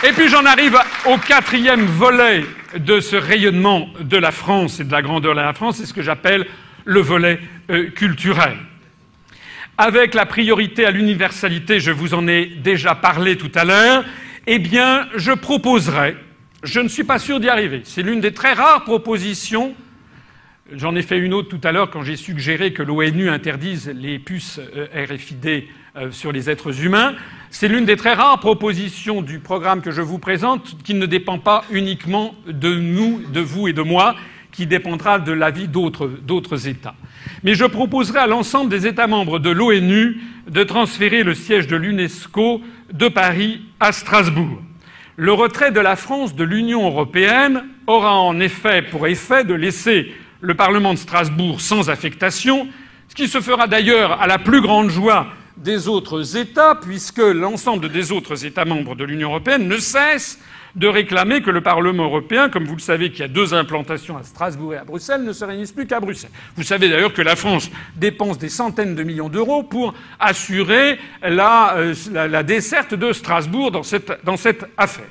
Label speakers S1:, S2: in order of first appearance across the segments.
S1: Et puis j'en arrive au quatrième volet de ce rayonnement de la France et de la grandeur de la France, c'est ce que j'appelle le volet culturel. Avec la priorité à l'universalité, je vous en ai déjà parlé tout à l'heure, eh bien, je proposerai, je ne suis pas sûr d'y arriver, c'est l'une des très rares propositions. J'en ai fait une autre tout à l'heure quand j'ai suggéré que l'ONU interdise les puces RFID sur les êtres humains. C'est l'une des très rares propositions du programme que je vous présente qui ne dépend pas uniquement de nous, de vous et de moi, qui dépendra de l'avis d'autres États. Mais je proposerai à l'ensemble des États membres de l'ONU de transférer le siège de l'UNESCO de Paris à Strasbourg. Le retrait de la France de l'Union européenne aura en effet pour effet de laisser le Parlement de Strasbourg sans affectation, ce qui se fera d'ailleurs à la plus grande joie des autres États, puisque l'ensemble des autres États membres de l'Union européenne ne cessent de réclamer que le Parlement européen, comme vous le savez qu'il y a 2 implantations à Strasbourg et à Bruxelles, ne se réunisse plus qu'à Bruxelles. Vous savez d'ailleurs que la France dépense des centaines de millions d'euros pour assurer la desserte de Strasbourg dans cette affaire.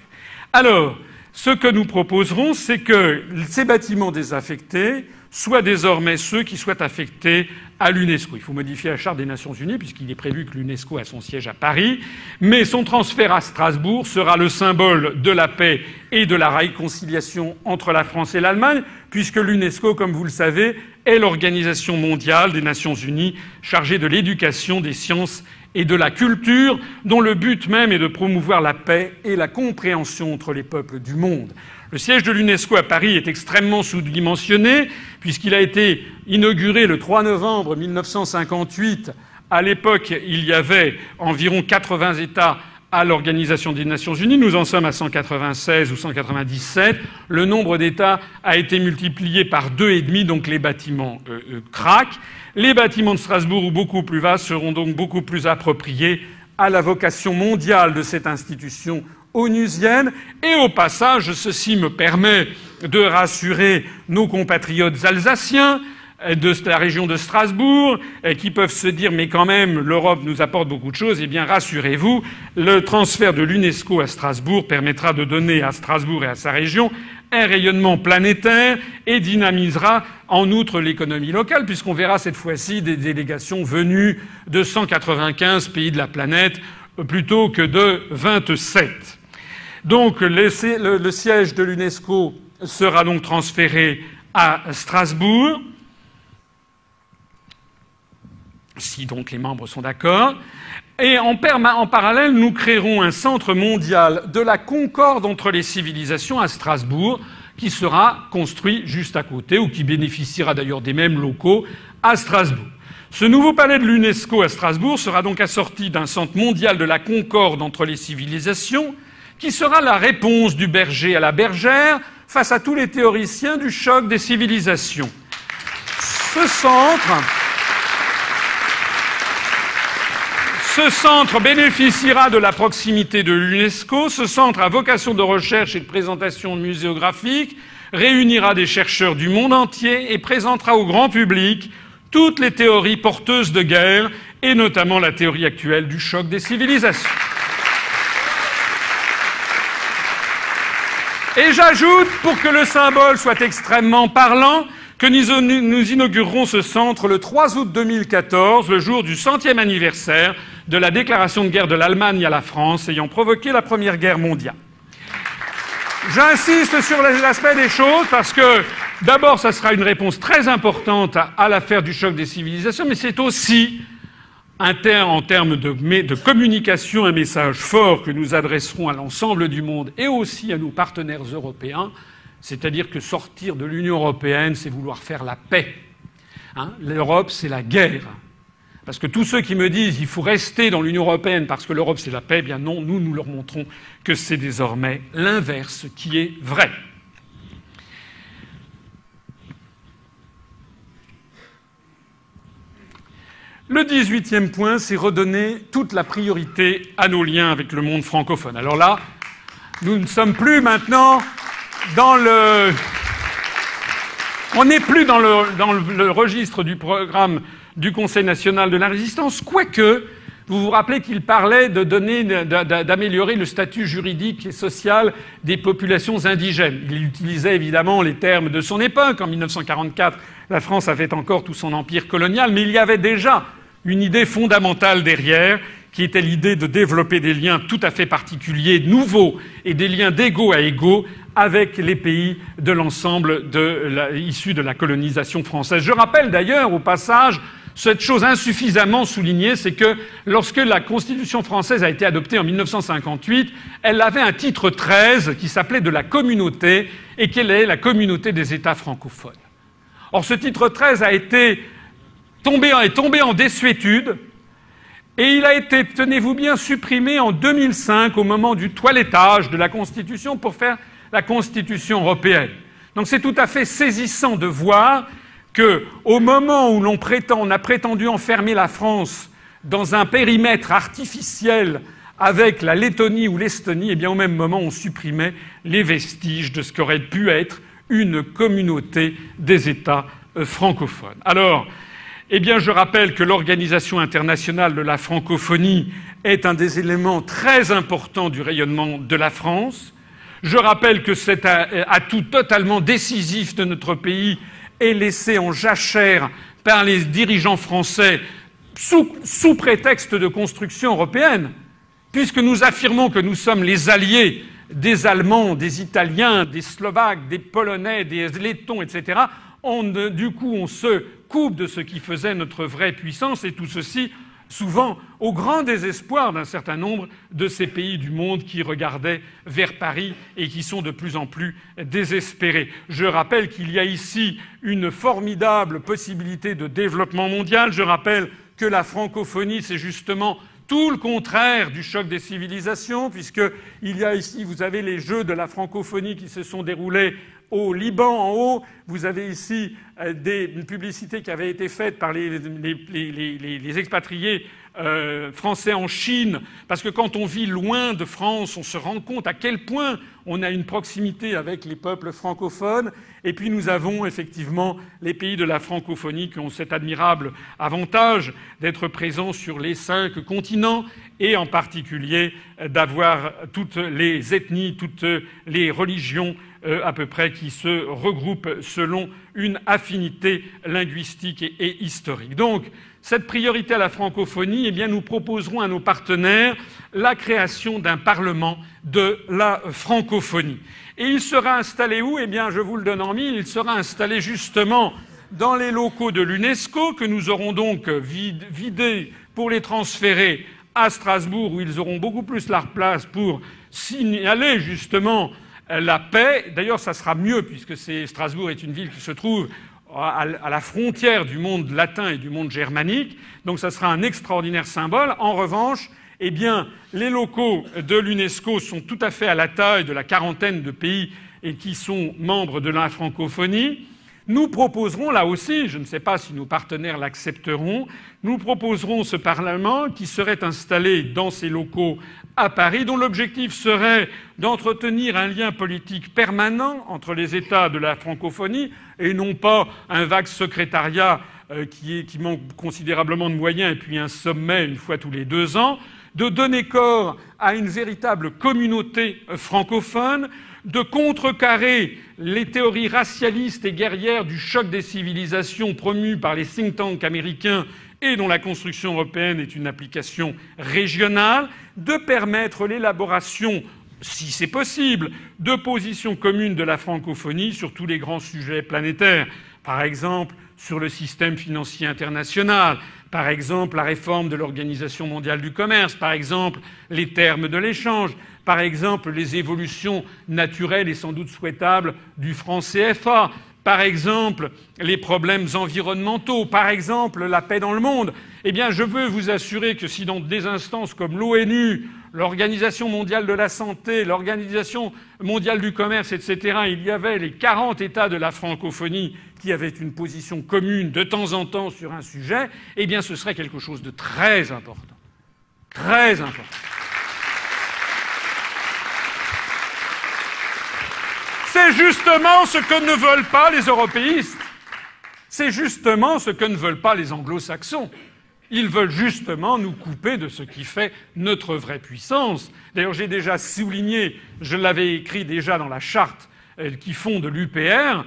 S1: Alors, ce que nous proposerons, c'est que ces bâtiments désaffectés soient désormais ceux qui soient affectés à l'UNESCO. Il faut modifier la Charte des Nations Unies puisqu'il est prévu que l'UNESCO a son siège à Paris, mais son transfert à Strasbourg sera le symbole de la paix et de la réconciliation entre la France et l'Allemagne, puisque l'UNESCO, comme vous le savez, est l'organisation mondiale des Nations Unies chargée de l'éducation, des sciences et de la culture, dont le but même est de promouvoir la paix et la compréhension entre les peuples du monde. Le siège de l'UNESCO à Paris est extrêmement sous-dimensionné, puisqu'il a été inauguré le 3 novembre 1958. À l'époque, il y avait environ 80 États à l'Organisation des Nations Unies. Nous en sommes à 196 ou 197. Le nombre d'États a été multiplié par 2,5, donc les bâtiments craquent. Les bâtiments de Strasbourg, ou beaucoup plus vastes, seront donc beaucoup plus appropriés à la vocation mondiale de cette institution onusienne. Et au passage, ceci me permet de rassurer nos compatriotes alsaciens de la région de Strasbourg, qui peuvent se dire « mais quand même, l'Europe nous apporte beaucoup de choses ». Eh bien, rassurez-vous, le transfert de l'UNESCO à Strasbourg permettra de donner à Strasbourg et à sa région un rayonnement planétaire et dynamisera en outre l'économie locale, puisqu'on verra cette fois-ci des délégations venues de 195 pays de la planète plutôt que de 27. Donc le siège de l'UNESCO sera donc transféré à Strasbourg, si donc les membres sont d'accord. Et en parallèle, nous créerons un centre mondial de la concorde entre les civilisations à Strasbourg, qui sera construit juste à côté, ou qui bénéficiera d'ailleurs des mêmes locaux à Strasbourg. Ce nouveau palais de l'UNESCO à Strasbourg sera donc assorti d'un centre mondial de la concorde entre les civilisations, qui sera la réponse du berger à la bergère face à tous les théoriciens du choc des civilisations. Ce centre bénéficiera de la proximité de l'UNESCO. Ce centre a vocation de recherche et de présentation muséographique, réunira des chercheurs du monde entier et présentera au grand public toutes les théories porteuses de guerre, et notamment la théorie actuelle du choc des civilisations. Et j'ajoute, pour que le symbole soit extrêmement parlant, que nous inaugurerons ce centre le 3 août 2014, le jour du 100e anniversaire de la déclaration de guerre de l'Allemagne à la France, ayant provoqué la Première Guerre mondiale. J'insiste sur l'aspect des choses parce que, d'abord, ça sera une réponse très importante à l'affaire du choc des civilisations, mais c'est aussi, en termes de communication, un message fort que nous adresserons à l'ensemble du monde et aussi à nos partenaires européens. C'est-à-dire que sortir de l'Union européenne, c'est vouloir faire la paix. L'Europe, c'est la guerre. Parce que tous ceux qui me disent qu'il faut rester dans l'Union européenne parce que l'Europe, c'est la paix, eh bien non, nous leur montrons que c'est désormais l'inverse qui est vrai. Le 18e point, c'est redonner toute la priorité à nos liens avec le monde francophone. Alors là, nous ne sommes plus maintenant on n'est plus dans le registre du programme du Conseil national de la résistance, quoique Vous vous rappelez qu'il parlait d'améliorer le statut juridique et social des populations indigènes. Il utilisait évidemment les termes de son époque. En 1944, la France avait encore tout son empire colonial, mais il y avait déjà une idée fondamentale derrière, qui était l'idée de développer des liens tout à fait particuliers, nouveaux, et des liens d'égaux à égaux avec les pays de l'ensemble issus de la colonisation française. Je rappelle d'ailleurs, au passage, cette chose insuffisamment soulignée, c'est que lorsque la Constitution française a été adoptée en 1958, elle avait un titre 13 qui s'appelait de la communauté, et qu'elle est la communauté des États francophones. Or, ce titre 13 est tombé en désuétude, et il a été, tenez-vous bien, supprimé en 2005 au moment du toilettage de la Constitution pour faire la Constitution européenne. Donc c'est tout à fait saisissant de voir qu'au moment où on a prétendu enfermer la France dans un périmètre artificiel avec la Lettonie ou l'Estonie, eh bien au même moment on supprimait les vestiges de ce qu'aurait pu être une communauté des États francophones. Alors, eh bien, je rappelle que l'Organisation internationale de la francophonie est un des éléments très importants du rayonnement de la France. Je rappelle que cet atout totalement décisif de notre pays est laissé en jachère par les dirigeants français sous prétexte de construction européenne, puisque nous affirmons que nous sommes les alliés des Allemands, des Italiens, des Slovaques, des Polonais, des Lettons, etc. Du coup, on se coupe de ce qui faisait notre vraie puissance, et tout ceci, souvent, au grand désespoir d'un certain nombre de ces pays du monde qui regardaient vers Paris et qui sont de plus en plus désespérés. Je rappelle qu'il y a ici une formidable possibilité de développement mondial. Je rappelle que la francophonie, c'est justement tout le contraire du choc des civilisations, puisqu'il y a ici, vous avez les Jeux de la francophonie qui se sont déroulés au Liban, en haut. Vous avez ici une publicité qui avait été faite par les expatriés français en Chine, parce que quand on vit loin de France, on se rend compte à quel point on a une proximité avec les peuples francophones. Et puis nous avons effectivement les pays de la francophonie qui ont cet admirable avantage d'être présents sur les 5 continents, et en particulier d'avoir toutes les ethnies, toutes les religions à peu près qui se regroupent selon une affinité linguistique et historique. Donc, cette priorité à la francophonie, eh bien, nous proposerons à nos partenaires la création d'un parlement de la francophonie. Et il sera installé où? Eh bien, je vous le donne en mille, il sera installé justement dans les locaux de l'UNESCO, que nous aurons donc vidés pour les transférer à Strasbourg, où ils auront beaucoup plus la place pour signaler justement la paix. D'ailleurs, ça sera mieux, puisque Strasbourg est une ville qui se trouve à la frontière du monde latin et du monde germanique. Donc ça sera un extraordinaire symbole. En revanche, eh bien, les locaux de l'UNESCO sont tout à fait à la taille de la quarantaine de pays et qui sont membres de la francophonie. Nous proposerons, là aussi, je ne sais pas si nos partenaires l'accepteront, nous proposerons ce Parlement qui serait installé dans ces locaux à Paris, dont l'objectif serait d'entretenir un lien politique permanent entre les États de la francophonie, et non pas un vague secrétariat qui manque considérablement de moyens, et puis un sommet une fois tous les 2 ans, de donner corps à une véritable communauté francophone, de contrecarrer les théories racialistes et guerrières du choc des civilisations promues par les think tanks américains et dont la construction européenne est une application régionale, de permettre l'élaboration, si c'est possible, de positions communes de la francophonie sur tous les grands sujets planétaires. Par exemple, sur le système financier international, par exemple la réforme de l'Organisation mondiale du commerce, par exemple les termes de l'échange, par exemple les évolutions naturelles et sans doute souhaitables du franc CFA, par exemple les problèmes environnementaux, par exemple la paix dans le monde. Eh bien, je veux vous assurer que si dans des instances comme l'ONU, l'Organisation mondiale de la santé, l'Organisation mondiale du commerce, etc., il y avait les 40 États de la francophonie qui avaient une position commune de temps en temps sur un sujet, eh bien, ce serait quelque chose de très important. Très important. C'est justement ce que ne veulent pas les européistes. C'est justement ce que ne veulent pas les anglo-saxons. Ils veulent justement nous couper de ce qui fait notre vraie puissance. D'ailleurs, j'ai déjà souligné, je l'avais écrit déjà dans la charte qui fonde l'UPR,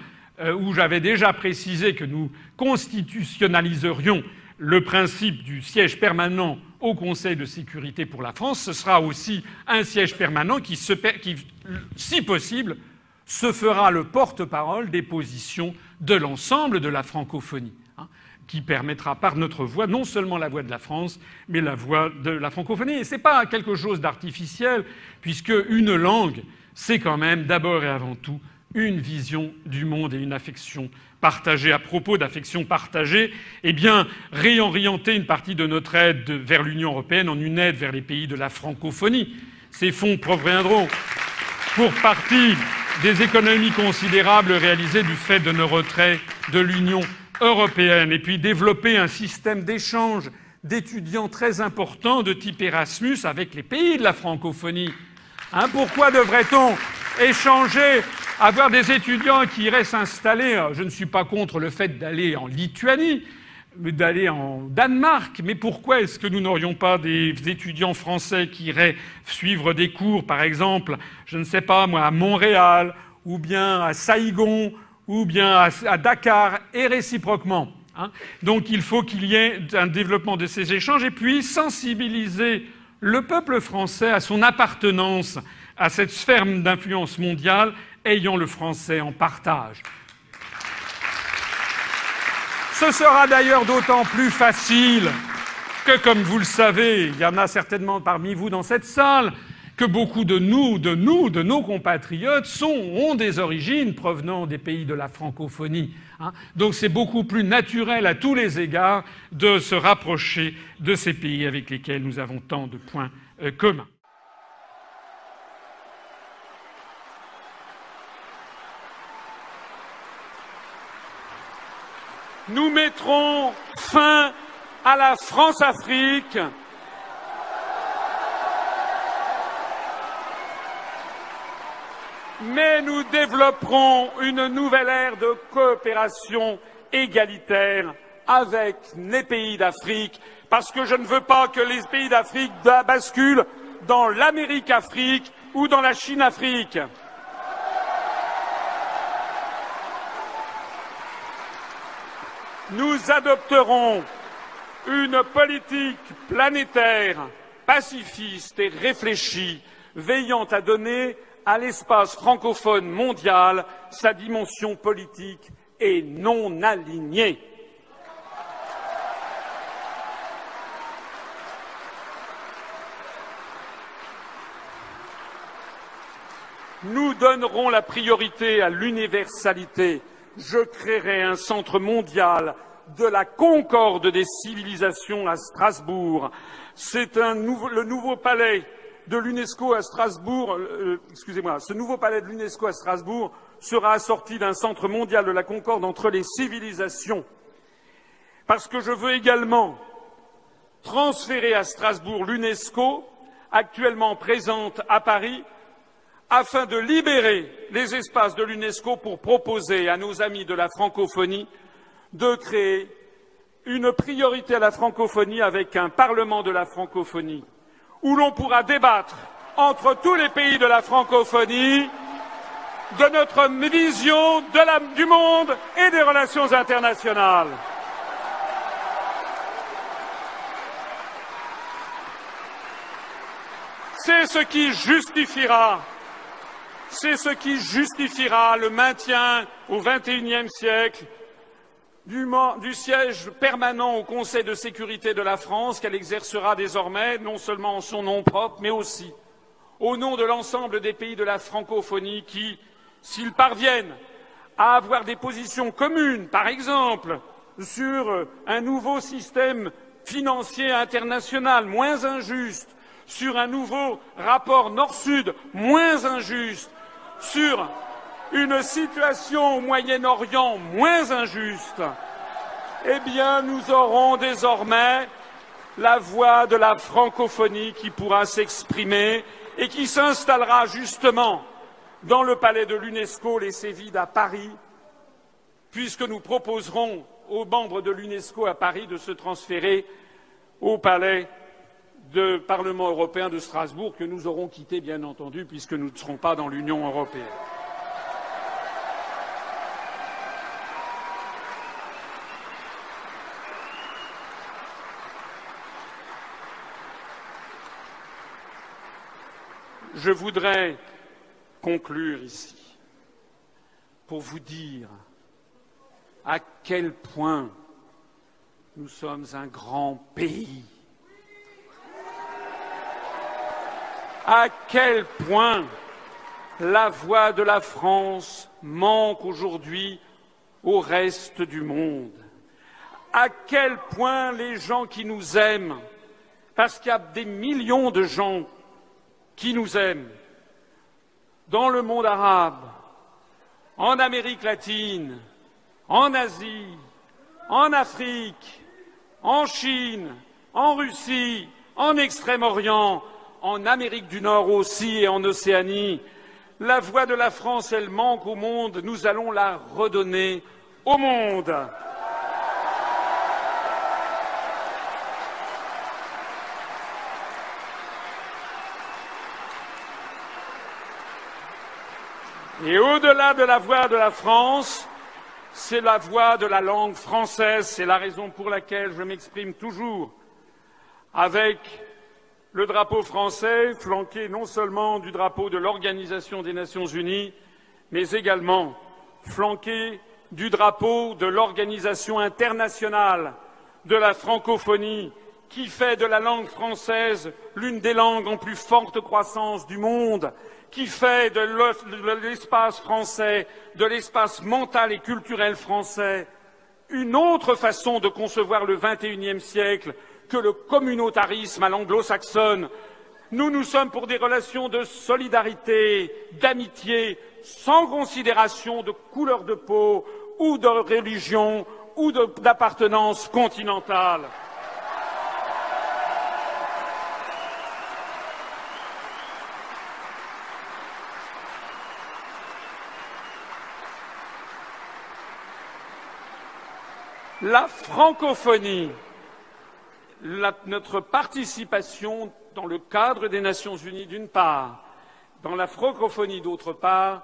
S1: où j'avais déjà précisé que nous constitutionnaliserions le principe du siège permanent au Conseil de sécurité pour la France. Ce sera aussi un siège permanent qui, si possible, se fera le porte-parole des positions de l'ensemble de la francophonie, qui permettra par notre voix, non seulement la voix de la France, mais la voix de la francophonie. Et ce n'est pas quelque chose d'artificiel, puisque une langue, c'est quand même d'abord et avant tout une vision du monde et une affection partagée. À propos d'affection partagée, eh bien, réorienter une partie de notre aide vers l'Union européenne en une aide vers les pays de la francophonie. Ces fonds proviendront pour partie des économies considérables réalisées du fait de nos retraits de l'Union européenne, et puis développer un système d'échange d'étudiants très important de type Erasmus avec les pays de la francophonie. Pourquoi devrait-on échanger, avoir des étudiants qui iraient s'installer? Je ne suis pas contre le fait d'aller en Lituanie, d'aller en Danemark, mais pourquoi est-ce que nous n'aurions pas des étudiants français qui iraient suivre des cours, par exemple, je ne sais pas moi, à Montréal, ou bien à Saïgon, ou bien à Dakar, et réciproquement. Donc il faut qu'il y ait un développement de ces échanges, et puis sensibiliser le peuple français à son appartenance à cette sphère d'influence mondiale, ayant le français en partage. Ce sera d'ailleurs d'autant plus facile que, comme vous le savez, il y en a certainement parmi vous dans cette salle, que beaucoup de nos compatriotes ont des origines provenant des pays de la francophonie. Donc c'est beaucoup plus naturel à tous les égards de se rapprocher de ces pays avec lesquels nous avons tant de points communs. Nous mettrons fin à la France-Afrique. Mais nous développerons une nouvelle ère de coopération égalitaire avec les pays d'Afrique, parce que je ne veux pas que les pays d'Afrique basculent dans l'Amérique-Afrique ou dans la Chine-Afrique. Nous adopterons une politique planétaire, pacifiste et réfléchie, veillant à donner à l'espace francophone mondial sa dimension politique et non alignée. Nous donnerons la priorité à l'universalité. Je créerai un centre mondial de la concorde des civilisations à Strasbourg. C'est le nouveau palais de l'UNESCO à Strasbourg, ce nouveau palais de l'UNESCO à Strasbourg sera assorti d'un centre mondial de la concorde entre les civilisations. Parce que je veux également transférer à Strasbourg l'UNESCO, actuellement présente à Paris, afin de libérer les espaces de l'UNESCO pour proposer à nos amis de la francophonie de créer une priorité à la francophonie avec un Parlement de la francophonie, où l'on pourra débattre entre tous les pays de la francophonie de notre vision du monde et des relations internationales. C'est ce qui justifiera le maintien au XXIe siècle du siège permanent au Conseil de sécurité de la France qu'elle exercera désormais, non seulement en son nom propre, mais aussi au nom de l'ensemble des pays de la francophonie qui, s'ils parviennent à avoir des positions communes, par exemple, sur un nouveau système financier international moins injuste, sur un nouveau rapport Nord-Sud moins injuste, sur une situation au Moyen-Orient moins injuste, eh bien, nous aurons désormais la voix de la francophonie qui pourra s'exprimer et qui s'installera justement dans le palais de l'UNESCO, les Cévides à Paris, puisque nous proposerons aux membres de l'UNESCO à Paris de se transférer au palais du Parlement européen de Strasbourg, que nous aurons quitté, bien entendu, puisque nous ne serons pas dans l'Union européenne. Je voudrais conclure ici pour vous dire à quel point nous sommes un grand pays, à quel point la voix de la France manque aujourd'hui au reste du monde, à quel point les gens qui nous aiment, parce qu'il y a des millions de gens qui nous aiment dans le monde arabe, en Amérique latine, en Asie, en Afrique, en Chine, en Russie, en Extrême-Orient, en Amérique du Nord aussi et en Océanie. La voix de la France, elle manque au monde, nous allons la redonner au monde. Et au-delà de la voix de la France, c'est la voix de la langue française. C'est la raison pour laquelle je m'exprime toujours avec le drapeau français, flanqué non seulement du drapeau de l'Organisation des Nations Unies, mais également flanqué du drapeau de l'Organisation internationale de la francophonie, qui fait de la langue française l'une des langues en plus forte croissance du monde, qui fait de l'espace français, de l'espace mental et culturel français, une autre façon de concevoir le XXIe siècle que le communautarisme à l'anglo-saxonne. Nous sommes pour des relations de solidarité, d'amitié, sans considération de couleur de peau ou de religion ou d'appartenance continentale. La francophonie, notre participation dans le cadre des Nations Unies d'une part, dans la francophonie d'autre part,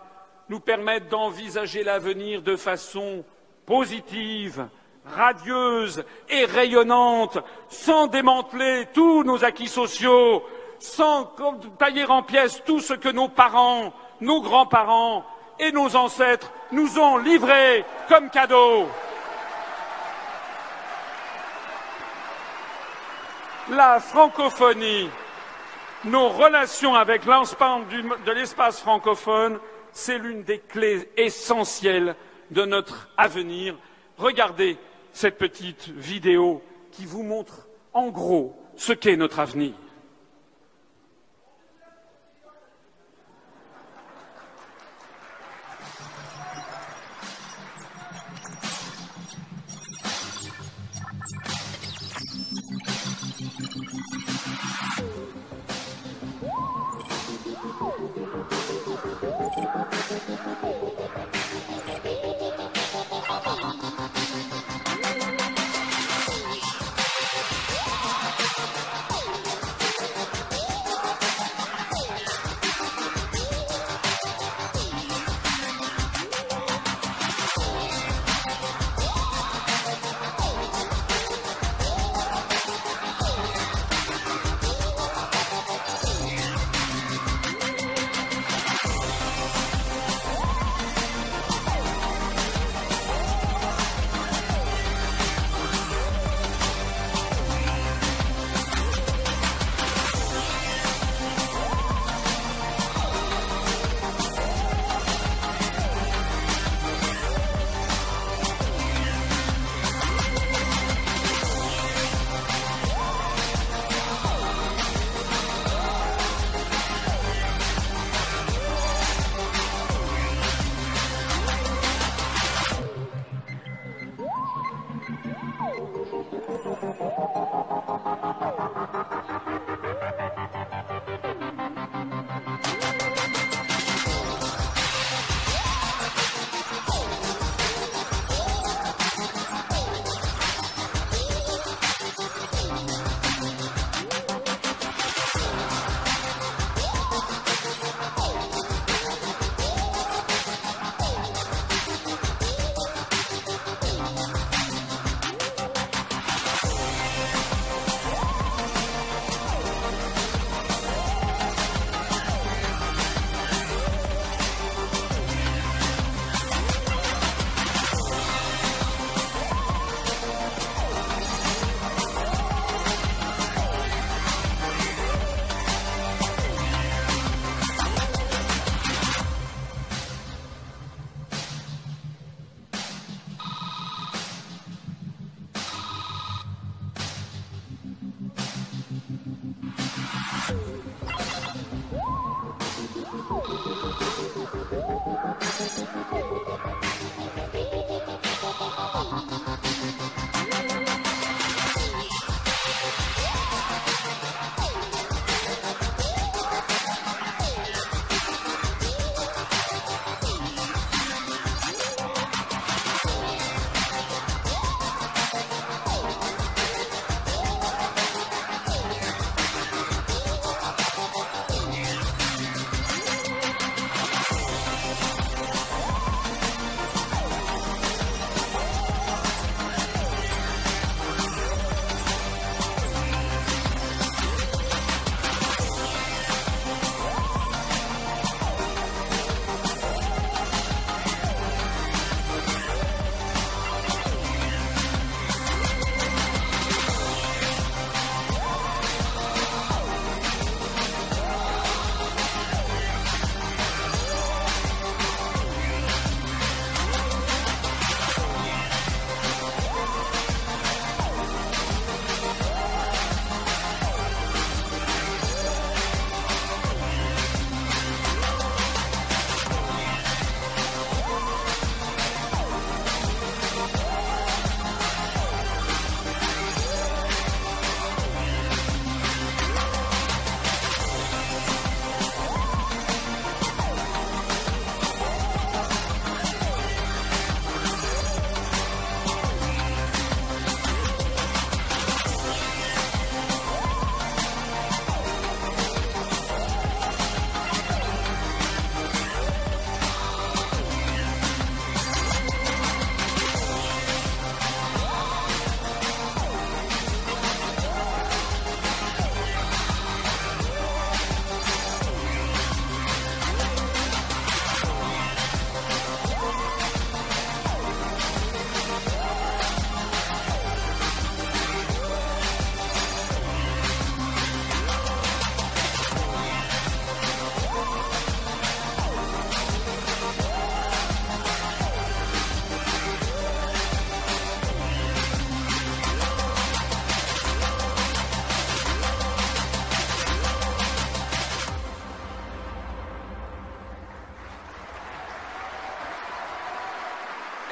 S1: nous permettent d'envisager l'avenir de façon positive, radieuse et rayonnante, sans démanteler tous nos acquis sociaux, sans tailler en pièces tout ce que nos parents, nos grands-parents et nos ancêtres nous ont livré comme cadeau. La francophonie, nos relations avec l'ensemble de l'espace francophone, c'est l'une des clés essentielles de notre avenir. Regardez cette petite vidéo qui vous montre en gros ce qu'est notre avenir.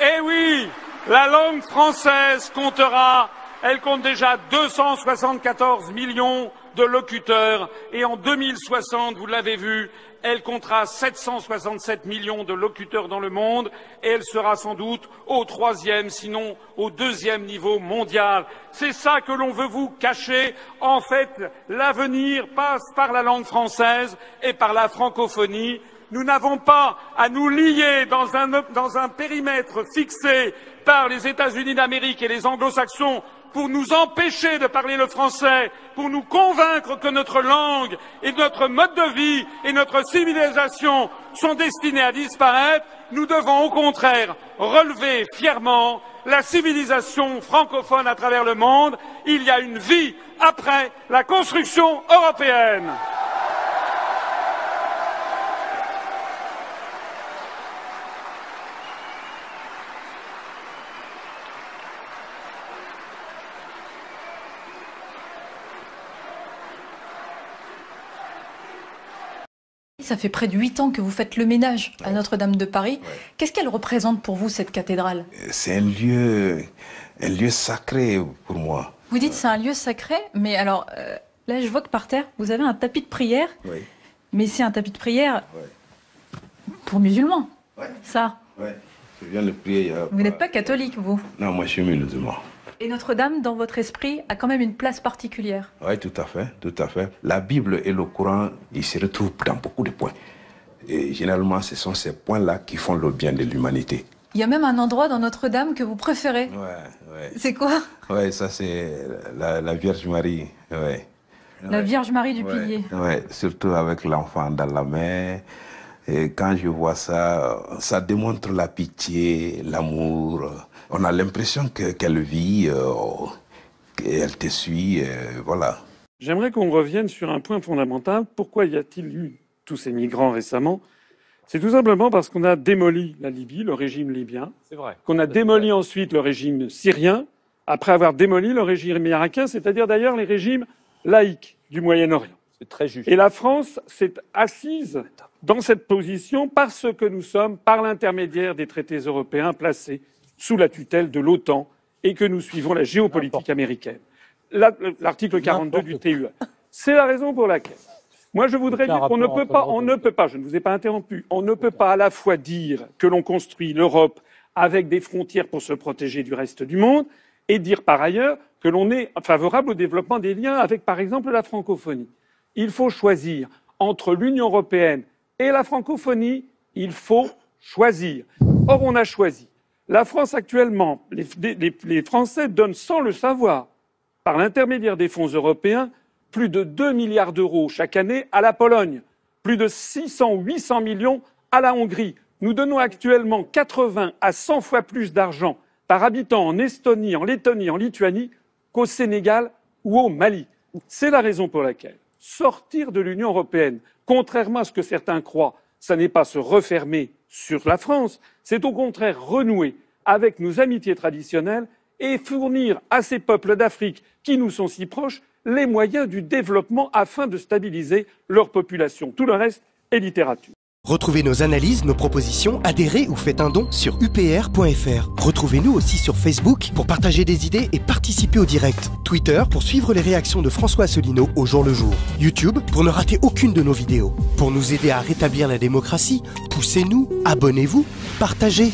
S1: Eh oui, la langue française comptera, elle compte déjà 274 millions de locuteurs et en 2060, vous l'avez vu, elle comptera 767 millions de locuteurs dans le monde et elle sera sans doute au 3e, sinon au 2e niveau mondial. C'est ça que l'on veut vous cacher. En fait, l'avenir passe par la langue française et par la francophonie. Nous n'avons pas à nous lier dans un périmètre fixé par les États-Unis d'Amérique et les anglo-saxons pour nous empêcher de parler le français, pour nous convaincre que notre langue et notre mode de vie et notre civilisation sont destinés à disparaître. Nous devons au contraire relever fièrement la civilisation francophone à travers le monde. Il y a une vie après la construction européenne.
S2: Ça fait près de 8 ans que vous faites le ménage à Notre-Dame de Paris. Ouais. Qu'est-ce qu'elle représente pour vous, cette cathédrale?
S3: C'est un lieu sacré pour moi.
S2: Vous dites c'est un lieu sacré, mais alors là je vois que par terre, vous avez un tapis de prière, mais c'est un tapis de prière pour musulmans, ça.
S3: Ouais, je viens de prier.
S2: Vous n'êtes pas catholique, vous?
S3: Non, moi je suis musulman.
S2: Et Notre-Dame, dans votre esprit, a quand même une place particulière.
S3: Oui, tout à fait, tout à fait. La Bible et le Coran, ils se retrouvent dans beaucoup de points. Et généralement, ce sont ces points-là qui font le bien de l'humanité.
S2: Il y a même un endroit dans Notre-Dame que vous préférez.
S3: Ouais.
S2: C'est quoi?
S3: Ouais, ça c'est la Vierge Marie. Ouais.
S2: La Vierge Marie du Pilier.
S3: Ouais, surtout avec l'enfant dans la main. Et quand je vois ça, ça démontre la pitié, l'amour. On a l'impression qu'elle vit, qu'elle te suit, voilà.
S1: J'aimerais qu'on revienne sur un point fondamental. Pourquoi y a-t-il eu tous ces migrants récemment? C'est tout simplement parce qu'on a démoli la Libye, le régime libyen. C'est vrai. Qu'on a démoli ensuite le régime syrien, après avoir démoli le régime irakien, c'est-à-dire d'ailleurs les régimes laïques du Moyen-Orient.
S4: C'est très juste.
S1: Et la France s'est assise dans cette position parce que nous sommes, par l'intermédiaire des traités européens, placés sous la tutelle de l'OTAN et que nous suivons la géopolitique américaine. L'article 42 du TUE. C'est la raison pour laquelle, moi je voudrais dire qu'on ne peut pas, je ne vous ai pas interrompu, on ne peut pas à la fois dire que l'on construit l'Europe avec des frontières pour se protéger du reste du monde et dire par ailleurs que l'on est favorable au développement des liens avec, par exemple, la francophonie. Il faut choisir entre l'Union européenne et la francophonie, il faut choisir. Or, on a choisi. La France actuellement, les Français donnent sans le savoir, par l'intermédiaire des fonds européens, plus de 2 milliards d'euros chaque année à la Pologne, plus de 600 ou 800 millions à la Hongrie. Nous donnons actuellement 80 à 100 fois plus d'argent par habitant en Estonie, en Lettonie, en Lituanie qu'au Sénégal ou au Mali. C'est la raison pour laquelle sortir de l'Union européenne, contrairement à ce que certains croient, ça n'est pas se refermer sur la France, c'est au contraire renouer avec nos amitiés traditionnelles et fournir à ces peuples d'Afrique qui nous sont si proches les moyens du développement afin de stabiliser leur population. Tout le reste est littérature.
S5: Retrouvez nos analyses, nos propositions, adhérez ou faites un don sur upr.fr. Retrouvez-nous aussi sur Facebook pour partager des idées et participer au direct. Twitter pour suivre les réactions de François Asselineau au jour le jour. YouTube pour ne rater aucune de nos vidéos. Pour nous aider à rétablir la démocratie, poussez-nous, abonnez-vous, partagez.